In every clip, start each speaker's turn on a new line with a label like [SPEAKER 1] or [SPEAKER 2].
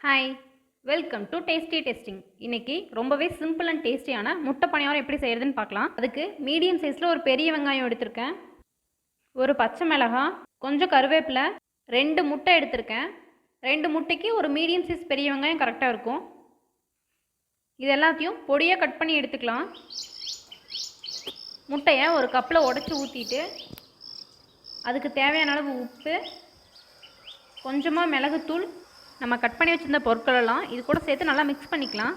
[SPEAKER 1] Hi, welcome to tasty testing. இன்னைக்கு ரொம்பவே simple and டேஸ்டியான முட்டை பணியாரம் எப்படி செய்கிறதுன்னு பார்க்கலாம். அதுக்கு மீடியம் சைஸில் ஒரு பெரிய வெங்காயம் எடுத்திருக்கேன், ஒரு பச்சை மிளகாய், கொஞ்சம் கருவேப்பிலை, 2 முட்டை எடுத்திருக்கேன். 2 முட்டைக்கு ஒரு மீடியம் சைஸ் பெரிய வெங்காயம் கரெக்டாக இருக்கும். இது எல்லாத்தையும் பொடியாக கட் பண்ணி எடுத்துக்கலாம். முட்டையை ஒரு கப்பில் உடச்சி ஊற்றிட்டு அதுக்கு தேவையான அளவு உப்பு, கொஞ்சமாக மிளகுத்தூள், நம்ம கட் பண்ணி வச்சுருந்த பொருட்களெல்லாம் இது கூட சேர்த்து நல்லா மிக்ஸ் பண்ணிக்கலாம்.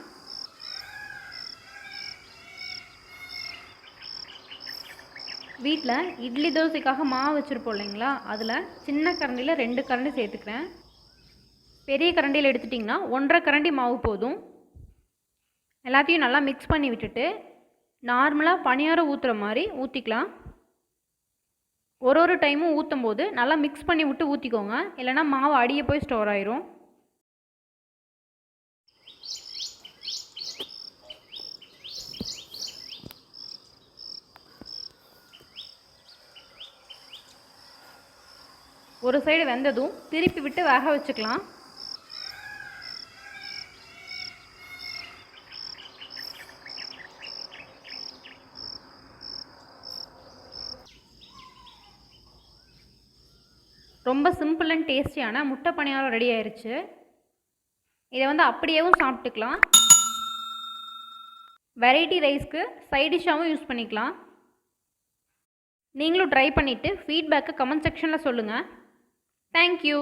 [SPEAKER 1] வீட்டில் இட்லி தோசைக்காக மாவு வச்சுருப்போம் இல்லைங்களா, அதில் சின்ன கரண்டியில் 2 கரண்டி சேர்த்துக்கிறேன். பெரிய கரண்டியில் எடுத்துட்டிங்கன்னா 1.5 கரண்டி மாவு போதும். எல்லாத்தையும் நல்லா மிக்ஸ் பண்ணி விட்டுட்டு நார்மலாக பணியாரம் ஊற்றுற மாதிரி ஊற்றிக்கலாம். ஒரு டைமும் ஊற்றும் போது நல்லா மிக்ஸ் பண்ணி விட்டு ஊற்றிக்கோங்க, இல்லைனா மாவு அடியே போய் ஸ்டோர் ஆயிரும். ஒரு சைடு வெந்ததும் திருப்பி விட்டு வேக வச்சுக்கலாம். ரொம்ப சிம்பிள் அண்ட் டேஸ்டியான முட்டை பணியாரம் ரெடி ஆயிடுச்சு. இதை அப்படியேவும் சாப்பிட்டுக்கலாம், வெரைட்டி ரைஸ்க்கு சைட் டிஷ்ஷாகவும் யூஸ் பண்ணிக்கலாம். நீங்களும் ட்ரை பண்ணிவிட்டு ஃபீட்பேக்கை கமெண்ட் செக்ஷனில் சொல்லுங்கள். Thank you.